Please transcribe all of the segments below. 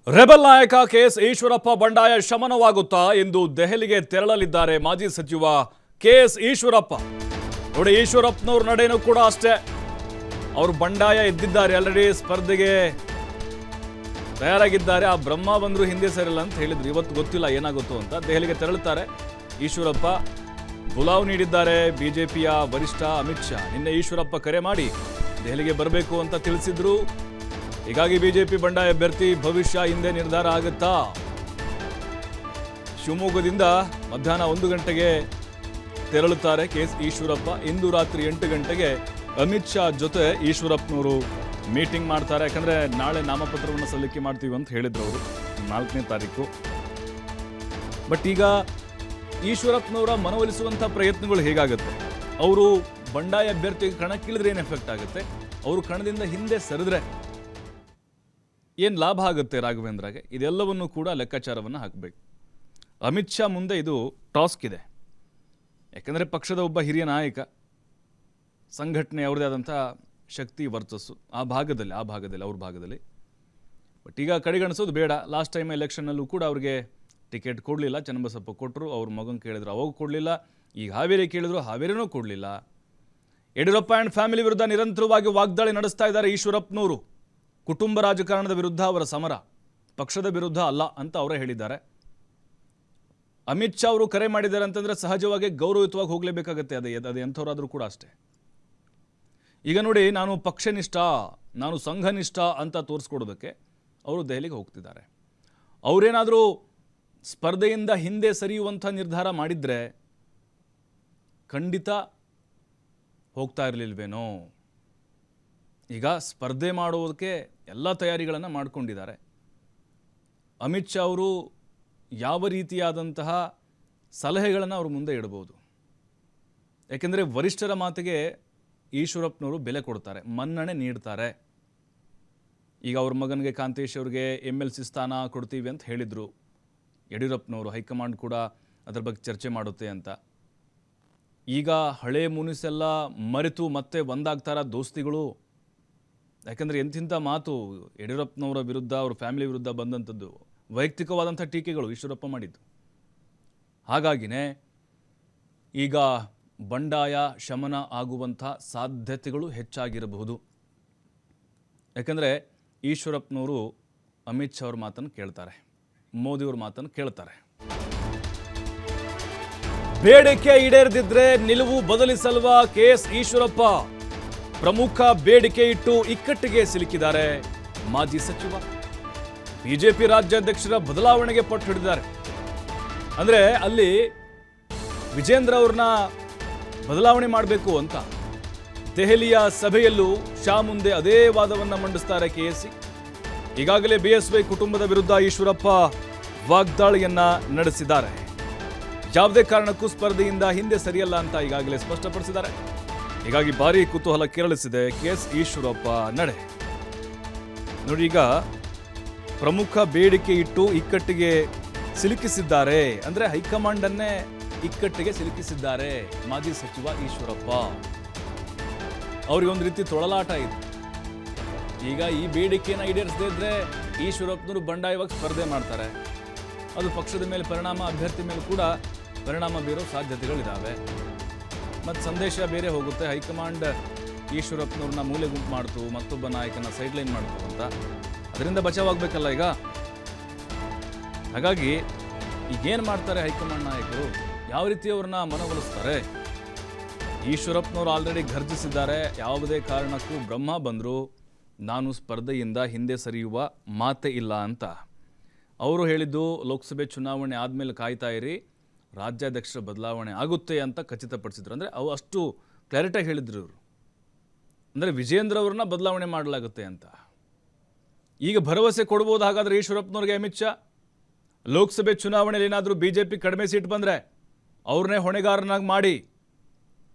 Rebel ನಾಯಕ KS Eshwarappa ಬಂಡಾಯ ಶಮನವಾಗುತ್ತಾ ಎಂದು ದೆಹಲಿಗೆ ತೆರಳಲಿದ್ದಾರೆ ಮಾಜಿ ಸಚಿವ ಕೆಎಸ್ ಈಶ್ವರಪ್ಪ. ನೋಡಿ, ಈಶ್ವರಪ್ಪನವ್ರ ನಡೆನೂ ಕೂಡ ಅಷ್ಟೇ. ಅವರು ಬಂಡಾಯ ಎದ್ದಿದ್ದಾರೆ, ಆಲ್ರೆಡಿ ಸ್ಪರ್ಧೆಗೆ ತಯಾರಾಗಿದ್ದಾರೆ. ಆ ಬ್ರಹ್ಮ ಬಂದ್ರು ಹಿಂದೆ ಸರಿಲ್ಲ ಅಂತ ಹೇಳಿದ್ರು. ಇವತ್ತು ಗೊತ್ತಿಲ್ಲ ಏನಾಗುತ್ತೋ ಅಂತ. ದೆಹಲಿಗೆ ತೆರಳುತ್ತಾರೆ ಈಶ್ವರಪ್ಪ. ಬುಲಾವ್ ನೀಡಿದ್ದಾರೆ ಬಿಜೆಪಿಯ ವರಿಷ್ಠ ಅಮಿತ್ ಶಾ. ನಿನ್ನೆ ಈಶ್ವರಪ್ಪ ಕರೆ ಮಾಡಿ ದೆಹಲಿಗೆ ಬರಬೇಕು ಅಂತ ತಿಳಿಸಿದ್ರು. ಹೀಗಾಗಿ ಬಿಜೆಪಿ ಬಂಡಾಯ ಅಭ್ಯರ್ಥಿ ಭವಿಷ್ಯ ಹಿಂದೆ ನಿರ್ಧಾರ ಆಗುತ್ತಾ? ಶಿವಮೊಗ್ಗದಿಂದ ಮಧ್ಯಾಹ್ನ 1 ಗಂಟೆಗೆ ತೆರಳುತ್ತಾರೆ ಕೆಎಸ್ ಈಶ್ವರಪ್ಪ. ಇಂದು ರಾತ್ರಿ 8 ಗಂಟೆಗೆ ಅಮಿತ್ ಶಾ ಜೊತೆ ಈಶ್ವರಪ್ಪನವರು ಮೀಟಿಂಗ್ ಮಾಡ್ತಾರೆ. ಯಾಕಂದ್ರೆ ನಾಳೆ ನಾಮಪತ್ರವನ್ನು ಸಲ್ಲಿಕೆ ಮಾಡ್ತೀವಿ ಅಂತ ಹೇಳಿದ್ರು ಅವರು 4ನೇ ತಾರೀಕು. ಬಟ್ ಈಗ ಈಶ್ವರಪ್ಪನವರ ಮನವೊಲಿಸುವಂಥ ಪ್ರಯತ್ನಗಳು ಹೇಗಾಗುತ್ತೆ? ಅವರು ಬಂಡಾಯ ಅಭ್ಯರ್ಥಿಗೆ ಕಣಕ್ಕಿಳಿದ್ರೆ ಏನು ಎಫೆಕ್ಟ್ ಆಗುತ್ತೆ? ಅವರು ಕಣದಿಂದ ಹಿಂದೆ ಸರಿದ್ರೆ ಏನು ಲಾಭ ಆಗುತ್ತೆ ರಾಘವೇಂದ್ರಗೆ? ಇದೆಲ್ಲವನ್ನು ಕೂಡ ಲೆಕ್ಕಾಚಾರವನ್ನು ಹಾಕಬೇಕು. ಅಮಿತ್ ಶಾ ಮುಂದೆ ಇದು ಟಾಸ್ಕ್ ಇದೆ. ಯಾಕಂದರೆ ಪಕ್ಷದ ಒಬ್ಬ ಹಿರಿಯ ನಾಯಕ, ಸಂಘಟನೆ ಅವ್ರದೇ ಆದಂಥ ಶಕ್ತಿ ವರ್ಚಸ್ಸು ಆ ಭಾಗದಲ್ಲಿ ಅವ್ರ ಭಾಗದಲ್ಲಿ. ಬಟ್ ಈಗ ಕಡೆಗಣಿಸೋದು ಬೇಡ. ಲಾಸ್ಟ್ ಟೈಮ್ ಎಲೆಕ್ಷನ್ನಲ್ಲೂ ಕೂಡ ಅವ್ರಿಗೆ ಟಿಕೆಟ್ ಕೊಡಲಿಲ್ಲ. ಚನ್ನಬಸಪ್ಪ ಕೊಟ್ಟರು, ಅವ್ರ ಮಗನ ಕೇಳಿದ್ರು, ಅವಾಗ ಕೊಡಲಿಲ್ಲ. ಈಗ ಹಾವೇರಿ ಕೇಳಿದ್ರು, ಹಾವೇರಿನೂ ಕೊಡಲಿಲ್ಲ. ಯಡಿಯೂರಪ್ಪ ಆ್ಯಂಡ್ ಫ್ಯಾಮಿಲಿ ವಿರುದ್ಧ ನಿರಂತರವಾಗಿ ವಾಗ್ದಾಳಿ ನಡೆಸ್ತಾ ಇದ್ದಾರೆ ಈಶ್ವರಪ್ಪನವರು. ಕುಟುಂಬ ರಾಜಕಾರಣದ ವಿರುದ್ಧ ಅವರ ಸಮರ, ಪಕ್ಷದ ವಿರುದ್ಧ ಅಲ್ಲ ಅಂತ ಅವರೇ ಹೇಳಿದ್ದಾರೆ. ಅಮಿತ್ ಶಾ ಅವರು ಕರೆ ಮಾಡಿದ್ದಾರೆ ಅಂತಂದರೆ ಸಹಜವಾಗಿ ಗೌರವಯುತವಾಗಿ ಹೋಗಲೇಬೇಕಾಗತ್ತೆ. ಅದು ಎಂಥವರಾದರೂ ಕೂಡ ಅಷ್ಟೇ. ಈಗ ನೋಡಿ, ನಾನು ಪಕ್ಷನಿಷ್ಠ, ನಾನು ಸಂಘನಿಷ್ಠ ಅಂತ ತೋರಿಸ್ಕೊಡೋದಕ್ಕೆ ಅವರು ದೆಹಲಿಗೆ ಹೋಗ್ತಿದ್ದಾರೆ. ಅವರೇನಾದರೂ ಸ್ಪರ್ಧೆಯಿಂದ ಹಿಂದೆ ಸರಿಯುವಂಥ ನಿರ್ಧಾರ ಮಾಡಿದರೆ ಖಂಡಿತ ಹೋಗ್ತಾ ಇರಲಿಲ್ವೇನೋ. ಈಗ ಸ್ಪರ್ಧೆ ಮಾಡೋದಕ್ಕೆ ಎಲ್ಲ ತಯಾರಿಗಳನ್ನು ಮಾಡಿಕೊಂಡಿದ್ದಾರೆ. ಅಮಿತ್ ಶಾ ಅವರು ಯಾವ ರೀತಿಯಾದಂತಹ ಸಲಹೆಗಳನ್ನು ಅವ್ರ ಮುಂದೆ ಇಡಬಹುದು? ಯಾಕೆಂದರೆ ವರಿಷ್ಠರ ಮಾತಿಗೆ ಈಶ್ವರಪ್ಪನವರು ಬೆಲೆ ಕೊಡ್ತಾರೆ, ಮನ್ನಣೆ ನೀಡ್ತಾರೆ. ಈಗ ಅವ್ರ ಮಗನಿಗೆ ಕಾಂತೇಶ್ ಅವ್ರಿಗೆ MLC ಸ್ಥಾನ ಕೊಡ್ತೀವಿ ಅಂತ ಹೇಳಿದರು ಯಡಿಯೂರಪ್ಪನವರು. ಹೈಕಮಾಂಡ್ ಕೂಡ ಅದರ ಬಗ್ಗೆ ಚರ್ಚೆ ಮಾಡುತ್ತೆ ಅಂತ. ಈಗ ಹಳೆ ಮುನಿಸೆಲ್ಲ ಮರೆತು ಮತ್ತೆ ಒಂದಾಗ್ತಾರ ದೋಸ್ತಿಗಳು. ಯಾಕಂದರೆ ಎಂತಿಂಥ ಮಾತು ಯಡಿಯೂರಪ್ಪನವರ ವಿರುದ್ಧ, ಅವ್ರ ಫ್ಯಾಮಿಲಿ ವಿರುದ್ಧ ಬಂದಂಥದ್ದು ವೈಯಕ್ತಿಕವಾದಂಥ ಟೀಕೆಗಳು ಈಶ್ವರಪ್ಪ ಮಾಡಿದ್ದು. ಹಾಗಾಗಿನೇ ಈಗ ಬಂಡಾಯ ಶಮನ ಆಗುವಂಥ ಸಾಧ್ಯತೆಗಳು ಹೆಚ್ಚಾಗಿರಬಹುದು. ಯಾಕಂದರೆ ಈಶ್ವರಪ್ಪನವರು ಅಮಿತ್ ಶಾ ಅವ್ರ ಮಾತನ್ನು ಕೇಳ್ತಾರೆ, ಮೋದಿಯವ್ರ ಮಾತನ್ನು ಕೇಳ್ತಾರೆ. ಬೇಡಿಕೆ ಈಡೇರದಿದ್ರೆ ನಿಲುವು ಬದಲಿಸಲ್ವಾ ಕೆಎಸ್ ಈಶ್ವರಪ್ಪ? ಪ್ರಮುಖ ಬೇಡಿಕೆ ಇಟ್ಟು ಇಕ್ಕಟ್ಟಿಗೆ ಸಿಲುಕಿದ್ದಾರೆ ಮಾಜಿ ಸಚಿವ. ಬಿಜೆಪಿ ರಾಜ್ಯಾಧ್ಯಕ್ಷರ ಬದಲಾವಣೆಗೆ ಪಟ್ಟು ಹಿಡಿದಿದ್ದಾರೆ. ಅಂದರೆ ಅಲ್ಲಿ ವಿಜೇಂದ್ರ ಅವ್ರನ್ನ ಬದಲಾವಣೆ ಮಾಡಬೇಕು ಅಂತ ದೆಹಲಿಯ ಸಭೆಯಲ್ಲೂ ಶಾ ಮುಂದೆ ಅದೇ ವಾದವನ್ನು ಮಂಡಿಸ್ತಾರೆ ಕೆಎಸ್ಸಿ. ಈಗಾಗಲೇ BSY ಕುಟುಂಬದ ವಿರುದ್ಧ ಈಶ್ವರಪ್ಪ ವಾಗ್ದಾಳಿಯನ್ನ ನಡೆಸಿದ್ದಾರೆ. ಯಾವುದೇ ಕಾರಣಕ್ಕೂ ಸ್ಪರ್ಧೆಯಿಂದ ಹಿಂದೆ ಸರಿಯಲ್ಲ ಅಂತ ಈಗಾಗಲೇ ಸ್ಪಷ್ಟಪಡಿಸಿದ್ದಾರೆ. ಹೀಗಾಗಿ ಭಾರಿ ಕುತೂಹಲ ಕೆರಳಿಸಿದೆ ಕೆಎಸ್ ಈಶ್ವರಪ್ಪ ನಡೆ. ನೋಡಿ, ಈಗ ಪ್ರಮುಖ ಬೇಡಿಕೆ ಇಟ್ಟು ಇಕ್ಕಟ್ಟಿಗೆ ಸಿಲುಕಿಸಿದ್ದಾರೆ. ಅಂದರೆ ಹೈಕಮಾಂಡನ್ನೇ ಇಕ್ಕಟ್ಟಿಗೆ ಸಿಲುಕಿಸಿದ್ದಾರೆ ಮಾಜಿ ಸಚಿವ ಈಶ್ವರಪ್ಪ. ಅವ್ರಿಗೆ ಒಂದು ರೀತಿ ತೊಳಲಾಟ ಇದೆ. ಈಗ ಈ ಬೇಡಿಕೆಯನ್ನು ಈಡೇರಿಸದೇ ಇದ್ರೆ ಈಶ್ವರಪ್ಪನವರು ಬಂಡಾಯವಾಗಿ ಸ್ಪರ್ಧೆ ಮಾಡ್ತಾರೆ. ಅದು ಪಕ್ಷದ ಮೇಲೆ ಪರಿಣಾಮ, ಅಭ್ಯರ್ಥಿ ಮೇಲೆ ಕೂಡ ಪರಿಣಾಮ ಬೀರೋ ಸಾಧ್ಯತೆಗಳಿದ್ದಾವೆ. ಮತ್ತು ಸಂದೇಶ ಬೇರೆ ಹೋಗುತ್ತೆ. ಹೈಕಮಾಂಡ್ ಈಶ್ವರಪ್ಪನವ್ರನ್ನ ಮೂಲೆ ಗುಂಪು ಮಾಡ್ತು, ಮತ್ತೊಬ್ಬ ನಾಯಕನ ಸೈಡ್ಲೈನ್ ಮಾಡ್ತು ಅಂತ. ಅದರಿಂದ ಬಚಾವಾಗಬೇಕಲ್ಲ ಈಗ. ಹಾಗಾಗಿ ಈಗೇನು ಮಾಡ್ತಾರೆ ಹೈಕಮಾಂಡ್ ನಾಯಕರು? ಯಾವ ರೀತಿ ಅವ್ರನ್ನ ಮನವೊಲಿಸ್ತಾರೆ? ಈಶ್ವರಪ್ಪನವರು ಆಲ್ರೆಡಿ ಘರ್ಜಿಸಿದ್ದಾರೆ. ಯಾವುದೇ ಕಾರಣಕ್ಕೂ ಬ್ರಹ್ಮ ಬಂದರೂ ನಾನು ಸ್ಪರ್ಧೆಯಿಂದ ಹಿಂದೆ ಸರಿಯುವ ಮಾತೇ ಇಲ್ಲ ಅಂತ. ಅವರು ಹೇಳಿದ್ದು ಲೋಕಸಭೆ ಚುನಾವಣೆ ಆದಮೇಲೆ ಕಾಯ್ತಾ ಇರಿ, ರಾಜ್ಯಾಧ್ಯಕ್ಷರ ಬದಲಾವಣೆ ಆಗುತ್ತೆ ಅಂತ ಖಚಿತಪಡಿಸಿದ್ರು. ಅಂದರೆ ಅವು ಅಷ್ಟು ಕ್ಲಾರಿಟಿಯಾಗಿ ಹೇಳಿದ್ರು ಇವರು. ಅಂದರೆ ವಿಜೇಂದ್ರ ಅವ್ರನ್ನ ಬದಲಾವಣೆ ಮಾಡಲಾಗುತ್ತೆ ಅಂತ. ಈಗ ಭರವಸೆ ಕೊಡ್ಬೋದು ಹಾಗಾದರೆ ಈಶ್ವರಪ್ಪನವ್ರಿಗೆ ಅಮಿತ್ ಶಾ? ಲೋಕಸಭೆ ಚುನಾವಣೆಯಲ್ಲಿ ಏನಾದರೂ BJP ಕಡಿಮೆ ಸೀಟ್ ಬಂದರೆ ಅವ್ರನ್ನೇ ಹೊಣೆಗಾರನಾಗಿ ಮಾಡಿ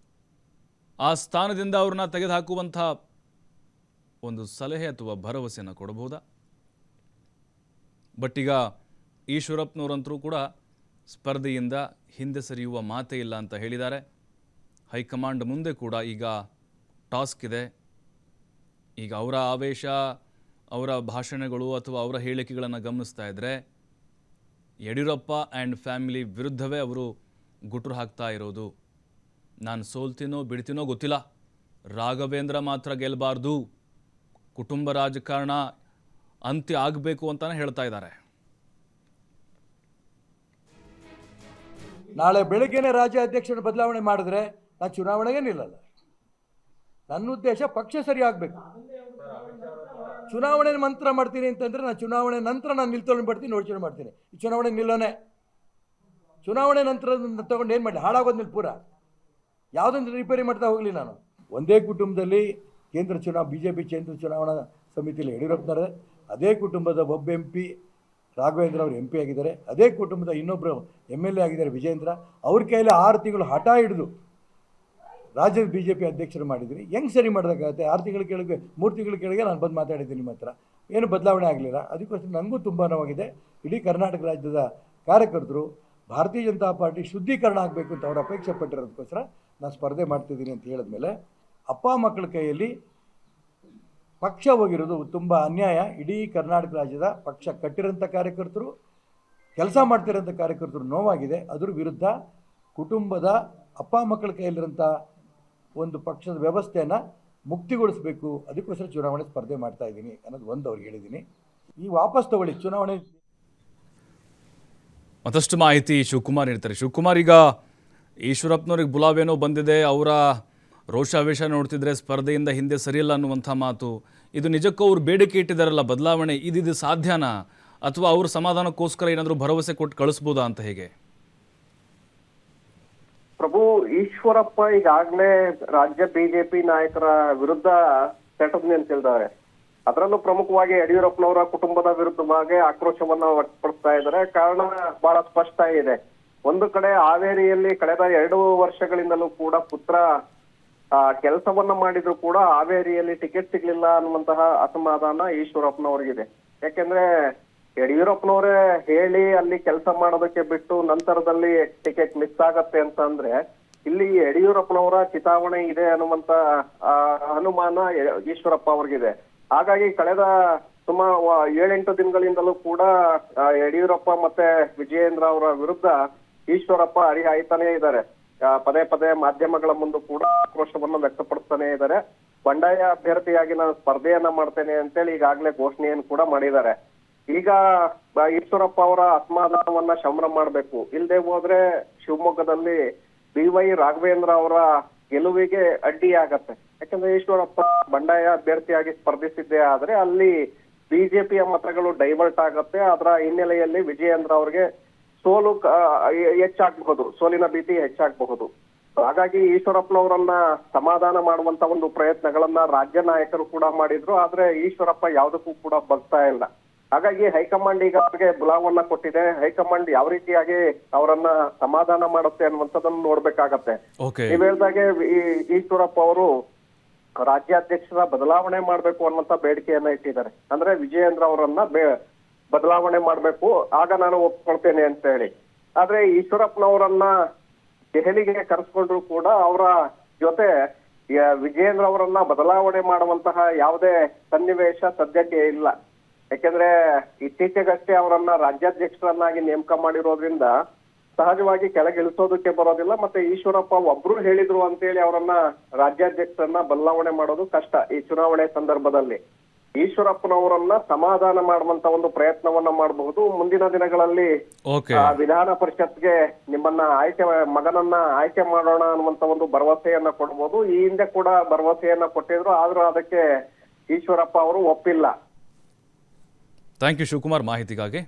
ಆ ಸ್ಥಾನದಿಂದ ಅವ್ರನ್ನ ತೆಗೆದುಹಾಕುವಂಥ ಒಂದು ಸಲಹೆ ಅಥವಾ ಭರವಸೆಯನ್ನು ಕೊಡಬಹುದಾ? ಬಟ್ ಈಗ ಈಶ್ವರಪ್ಪನವರಂತರೂ ಕೂಡ ಸ್ಪರ್ಧೆಯಿಂದ ಹಿಂದೆ ಸರಿಯುವ ಮಾತೇ ಇಲ್ಲ ಅಂತ ಹೇಳಿದ್ದಾರೆ. ಹೈಕಮಾಂಡ್ ಮುಂದೆ ಕೂಡ ಈಗ ಟಾಸ್ಕ್ ಇದೆ. ಈಗ ಅವರ ಆವೇಶ ಅವರ ಭಾಷಣಗಳು ಅಥವಾ ಅವರ ಹೇಳಿಕೆಗಳನ್ನು ಗಮನಿಸ್ತಾ ಇದ್ದರೆ ಯಡಿಯೂರಪ್ಪ ಆ್ಯಂಡ್ ಫ್ಯಾಮಿಲಿ ವಿರುದ್ಧವೇ ಅವರು ಗುಟ್ರು ಹಾಕ್ತಾ ಇರೋದು. ನಾನು ಸೋಲ್ತೀನೋ ಬಿಡ್ತೀನೋ ಗೊತ್ತಿಲ್ಲ, ರಾಘವೇಂದ್ರ ಮಾತ್ರ ಗೆಲ್ಲಬಾರ್ದು, ಕುಟುಂಬ ರಾಜಕಾರಣ ಅಂತ್ಯ ಆಗಬೇಕು ಅಂತಾನೆ ಹೇಳ್ತಾ ಇದ್ದಾರೆ. ನಾಳೆ ಬೆಳಗ್ಗೆನೇ ರಾಜ್ಯ ಅಧ್ಯಕ್ಷರ ಬದಲಾವಣೆ ಮಾಡಿದ್ರೆ ನಾನು ಚುನಾವಣೆಗೆ ನಿಲ್ಲಲ್ಲ. ನನ್ನ ಉದ್ದೇಶ ಪಕ್ಷ ಸರಿ ಆಗಬೇಕು. ಚುನಾವಣೆ ಮಂತ್ರ ಮಾಡ್ತೀನಿ ಅಂತಂದರೆ ನಾನು ಚುನಾವಣೆ ನಂತರ ನಾನು ನಿಲ್ತೊಳ್ಳಿ ಬರ್ತೀನಿ, ಯೋಚನೆ ಮಾಡ್ತೀನಿ. ಈ ಚುನಾವಣೆ ನಿಲ್ಲೋನೆ, ಚುನಾವಣೆ ನಂತರ ತಗೊಂಡು ಏನು ಮಾಡಲಿ, ಹಾಳಾಗೋದ್ಮೇಲೆ ಪೂರ ಯಾವುದೊಂದು ರಿಪೇರಿ ಮಾಡ್ತಾ ಹೋಗಲಿ. ನಾನು ಒಂದೇ ಕುಟುಂಬದಲ್ಲಿ BJP ಕೇಂದ್ರ ಚುನಾವಣಾ ಸಮಿತಿಯಲ್ಲಿ ಯಡಿಯೂರಪ್ಪನವರೇ, ಅದೇ ಕುಟುಂಬದ ಒಬ್ಬ MP ರಾಘವೇಂದ್ರ ಅವರು MP ಆಗಿದ್ದಾರೆ, ಅದೇ ಕುಟುಂಬದ ಇನ್ನೊಬ್ಬರು MLA ಆಗಿದ್ದಾರೆ ವಿಜೇಂದ್ರ. ಅವ್ರ ಕೈಯಲ್ಲಿ 6 ತಿಂಗಳು ಹಠ ಹಿಡಿದು ರಾಜ್ಯದ BJP ಅಧ್ಯಕ್ಷರು ಮಾಡಿದ್ರಿ. ಹೆಂಗೆ ಸರಿ ಮಾಡೋದಕ್ಕಾಗುತ್ತೆ? 6 ತಿಂಗಳ ಕೆಳಗೆ 3 ತಿಂಗಳ ಕೆಳಗೆ ನಾನು ಬಂದು ಮಾತಾಡಿದ್ದೀನಿ ನಿಮ್ಮ ಹತ್ರ, ಏನು ಬದಲಾವಣೆ ಆಗಲಿಲ್ಲ. ಅದಕ್ಕೋಸ್ಕರ ನನಗೂ ತುಂಬ ನೋವಾಗಿದೆ. ಇಡೀ ಕರ್ನಾಟಕ ರಾಜ್ಯದ ಕಾರ್ಯಕರ್ತರು ಭಾರತೀಯ ಜನತಾ ಪಾರ್ಟಿ ಶುದ್ಧೀಕರಣ ಆಗಬೇಕು ಅಂತ ಅವರು ಅಪೇಕ್ಷೆ ಪಟ್ಟಿರೋದಕ್ಕೋಸ್ಕರ ನಾನು ಸ್ಪರ್ಧೆ ಮಾಡ್ತಿದ್ದೀನಿ ಅಂತ ಹೇಳಿದ್ಮೇಲೆ ಅಪ್ಪ ಮಕ್ಕಳ ಕೈಯಲ್ಲಿ ಪಕ್ಷ ಹೋಗಿರೋದು ತುಂಬ ಅನ್ಯಾಯ. ಇಡೀ ಕರ್ನಾಟಕ ರಾಜ್ಯದ ಪಕ್ಷ ಕಟ್ಟಿರೋಂಥ ಕಾರ್ಯಕರ್ತರು, ಕೆಲಸ ಮಾಡ್ತಿರೋಂಥ ಕಾರ್ಯಕರ್ತರು ನೋವಾಗಿದೆ. ಅದ್ರ ವಿರುದ್ಧ ಕುಟುಂಬದ ಅಪ್ಪ ಮಕ್ಕಳ ಕೈಯಲ್ಲಿರೋಂಥ ಒಂದು ಪಕ್ಷದ ವ್ಯವಸ್ಥೆಯನ್ನು ಮುಕ್ತಿಗೊಳಿಸಬೇಕು. ಅದಕ್ಕೋಸ್ಕರ ಚುನಾವಣೆ ಸ್ಪರ್ಧೆ ಮಾಡ್ತಾ ಇದ್ದೀನಿ ಅನ್ನೋದು ಒಂದು ಅವ್ರಿಗೆ ಹೇಳಿದ್ದೀನಿ. ಈ ವಾಪಸ್ ತಗೊಳ್ಳಿ ಚುನಾವಣೆ. ಮತ್ತಷ್ಟು ಮಾಹಿತಿ ಶಿವಕುಮಾರ್ ಹೇಳ್ತಾರೆ. ಶಿವಕುಮಾರ್, ಈಗ ಈಶ್ವರಪ್ಪನವ್ರಿಗೆ ಬುಲಾವೇನೋ ಬಂದಿದೆ, ಅವರ ರೋಷಾವೇಶ ನೋಡ್ತಿದ್ರೆ ಸ್ಪರ್ಧೆಯಿಂದ ಹಿಂದೆ ಸರಿಯಲ್ಲ ಅನ್ನುವಂಥ ಮಾತು. ಇದು ನಿಜಕ್ಕೂ ಅವ್ರು ಬೇಡಿಕೆ ಇಟ್ಟಿದ್ದಾರಲ್ಲ ಬದಲಾವಣೆ, ಇದು ಸಾಧ್ಯನಾ? ಅಥವಾ ಅವ್ರ ಸಮಾಧಾನಕ್ಕೋಸ್ಕರ ಏನಾದರೂ ಭರವಸೆ ಕೊಟ್ಟು ಕಳಿಸ್ಬೋದಾ ಅಂತ? ಹೇಗೆ ಪ್ರಭು, ಈಶ್ವರಪ್ಪ ಈಗಾಗಲೇ ರಾಜ್ಯ ಬಿಜೆಪಿ ನಾಯಕರ ವಿರುದ್ಧ ಸೆಟಪ್ ನಿಂತಿದ್ದಾರೆ. ಅದರಲ್ಲೂ ಪ್ರಮುಖವಾಗಿ ಯಡಿಯೂರಪ್ಪನವರ ಕುಟುಂಬದ ವಿರುದ್ಧವಾಗಿ ಆಕ್ರೋಶವನ್ನ ವ್ಯಕ್ತಪಡಿಸ್ತಾ ಇದ್ದಾರೆ. ಕಾರಣ ಬಹಳ ಸ್ಪಷ್ಟ ಇದೆ. ಒಂದು ಕಡೆ ಹಾವೇರಿಯಲ್ಲಿ ಕಳೆದ 2 ವರ್ಷಗಳಿಂದಲೂ ಕೂಡ ಪುತ್ರ ಕೆಲಸವನ್ನ ಮಾಡಿದ್ರು ಕೂಡ ಹಾವೇರಿಯಲ್ಲಿ ಟಿಕೆಟ್ ಸಿಗ್ಲಿಲ್ಲ ಅನ್ನುವಂತಹ ಅಸಮಾಧಾನ ಈಶ್ವರಪ್ಪನವ್ರಿಗಿದೆ. ಯಾಕೆಂದ್ರೆ ಯಡಿಯೂರಪ್ಪನವರೇ ಹೇಳಿ ಅಲ್ಲಿ ಕೆಲಸ ಮಾಡೋದಕ್ಕೆ ಬಿಟ್ಟು ನಂತರದಲ್ಲಿ ಟಿಕೆಟ್ ಮಿಸ್ ಆಗತ್ತೆ ಅಂತ ಅಂದ್ರೆ ಇಲ್ಲಿ ಯಡಿಯೂರಪ್ಪನವರ ಚಿತಾವಣೆ ಇದೆ ಅನ್ನುವಂತ ಅನುಮಾನ ಈಶ್ವರಪ್ಪ ಅವ್ರಿಗಿದೆ. ಹಾಗಾಗಿ ಕಳೆದ ಸುಮಾರು 7-8 ದಿನಗಳಿಂದಲೂ ಕೂಡ ಯಡಿಯೂರಪ್ಪ ಮತ್ತೆ ವಿಜಯೇಂದ್ರ ಅವರ ವಿರುದ್ಧ ಈಶ್ವರಪ್ಪ ಹರಿಹಾಯ್ತಾನೆ ಇದ್ದಾರೆ. ಪದೇ ಪದೇ ಮಾಧ್ಯಮಗಳ ಮುಂದೆ ಕೂಡ ಆಕ್ರೋಶವನ್ನು ವ್ಯಕ್ತಪಡಿಸ್ತಾನೆ ಇದ್ದಾರೆ. ಬಂಡಾಯ ಅಭ್ಯರ್ಥಿಯಾಗಿ ನಾನು ಸ್ಪರ್ಧೆಯನ್ನ ಮಾಡ್ತೇನೆ ಅಂತೇಳಿ ಈಗಾಗಲೇ ಘೋಷಣೆಯನ್ನು ಕೂಡ ಮಾಡಿದ್ದಾರೆ. ಈಗ ಈಶ್ವರಪ್ಪ ಅವರ ಅಸಮಾಧಾನವನ್ನ ಶಮನ ಮಾಡ್ಬೇಕು. ಇಲ್ಲದೆ ಹೋದ್ರೆ ಶಿವಮೊಗ್ಗದಲ್ಲಿ BY ರಾಘವೇಂದ್ರ ಅವರ ಗೆಲುವಿಗೆ ಅಡ್ಡಿ ಆಗತ್ತೆ. ಯಾಕಂದ್ರೆ ಈಶ್ವರಪ್ಪ ಬಂಡಾಯ ಅಭ್ಯರ್ಥಿಯಾಗಿ ಸ್ಪರ್ಧಿಸಿದ್ದೇ ಆದ್ರೆ ಅಲ್ಲಿ ಬಿಜೆಪಿಯ ಮತಗಳು ಡೈವರ್ಟ್ ಆಗತ್ತೆ. ಅದರ ಹಿನ್ನೆಲೆಯಲ್ಲಿ ವಿಜಯೇಂದ್ರ ಅವರಿಗೆ ಸೋಲು ಹೆಚ್ಚಾಗಬಹುದು, ಸೋಲಿನ ಭೀತಿ ಹೆಚ್ಚಾಗಬಹುದು. ಹಾಗಾಗಿ ಈಶ್ವರಪ್ಪನವರನ್ನ ಸಮಾಧಾನ ಮಾಡುವಂತ ಒಂದು ಪ್ರಯತ್ನಗಳನ್ನ ರಾಜ್ಯ ನಾಯಕರು ಕೂಡ ಮಾಡಿದ್ರು. ಆದ್ರೆ ಈಶ್ವರಪ್ಪ ಯಾವುದಕ್ಕೂ ಕೂಡ ಬಗ್ತಾ ಇಲ್ಲ. ಹಾಗಾಗಿ ಹೈಕಮಾಂಡ್ ಈಗ ಅವರಿಗೆ ಬುಲಾವನ್ನ ಕೊಟ್ಟಿದೆ. ಹೈಕಮಾಂಡ್ ಯಾವ ರೀತಿಯಾಗಿ ಅವರನ್ನ ಸಮಾಧಾನ ಮಾಡುತ್ತೆ ಅನ್ನುವಂಥದ್ದನ್ನು ನೋಡ್ಬೇಕಾಗತ್ತೆ. ನೀವ್ ಹೇಳ್ದಾಗೆ ಈಶ್ವರಪ್ಪ ಅವರು ರಾಜ್ಯಾಧ್ಯಕ್ಷರ ಬದಲಾವಣೆ ಮಾಡ್ಬೇಕು ಅನ್ನುವಂತ ಬೇಡಿಕೆಯನ್ನ ಇಟ್ಟಿದ್ದಾರೆ. ಅಂದ್ರೆ ವಿಜಯೇಂದ್ರ ಅವರನ್ನ ಬದಲಾವಣೆ ಮಾಡ್ಬೇಕು, ಆಗ ನಾನು ಒಪ್ಕೊಳ್ತೇನೆ ಅಂತ ಹೇಳಿ. ಆದ್ರೆ ಈಶ್ವರಪ್ಪನವರನ್ನ ದೆಹಲಿಗೆ ಕರೆಸ್ಕೊಂಡ್ರು ಕೂಡ ಅವರ ಜೊತೆ ವಿಜಯೇಂದ್ರ ಅವರನ್ನ ಬದಲಾವಣೆ ಮಾಡುವಂತಹ ಯಾವುದೇ ಸನ್ನಿವೇಶ ಸದ್ಯಕ್ಕೆ ಇಲ್ಲ. ಯಾಕೆಂದ್ರೆ ಇತ್ತೀಚೆಗಷ್ಟೇ ಅವರನ್ನ ರಾಜ್ಯಾಧ್ಯಕ್ಷರನ್ನಾಗಿ ನೇಮಕ ಮಾಡಿರೋದ್ರಿಂದ ಸಹಜವಾಗಿ ಕೆಳಗಿಳಿಸೋದಕ್ಕೆ ಬರೋದಿಲ್ಲ. ಮತ್ತೆ ಈಶ್ವರಪ್ಪ ಒಬ್ರು ಹೇಳಿದ್ರು ಅಂತೇಳಿ ಅವರನ್ನ ರಾಜ್ಯಾಧ್ಯಕ್ಷರನ್ನ ಬದಲಾವಣೆ ಮಾಡೋದು ಕಷ್ಟ ಈ ಚುನಾವಣೆ ಸಂದರ್ಭದಲ್ಲಿ. ಈಶ್ವರಪ್ಪನವರನ್ನ ಸಮಾಧಾನ ಮಾಡುವಂತ ಒಂದು ಪ್ರಯತ್ನವನ್ನ ಮಾಡಬಹುದು. ಮುಂದಿನ ದಿನಗಳಲ್ಲಿ ವಿಧಾನ ಪರಿಷತ್ಗೆ ನಿಮ್ಮನ್ನ ಮಗನನ್ನ ಆಯ್ಕೆ ಮಾಡೋಣ ಅನ್ನುವಂತ ಒಂದು ಭರವಸೆಯನ್ನ ಕೊಡ್ಬೋದು. ಈ ಹಿಂದೆ ಕೂಡ ಭರವಸೆಯನ್ನ ಕೊಟ್ಟಿದ್ರು, ಆದ್ರೂ ಅದಕ್ಕೆ ಈಶ್ವರಪ್ಪ ಅವರು ಒಪ್ಪಿಲ್ಲ. ಥ್ಯಾಂಕ್ ಯು ಶಿವಕುಮಾರ್ ಮಾಹಿತಿಗಾಗಿ.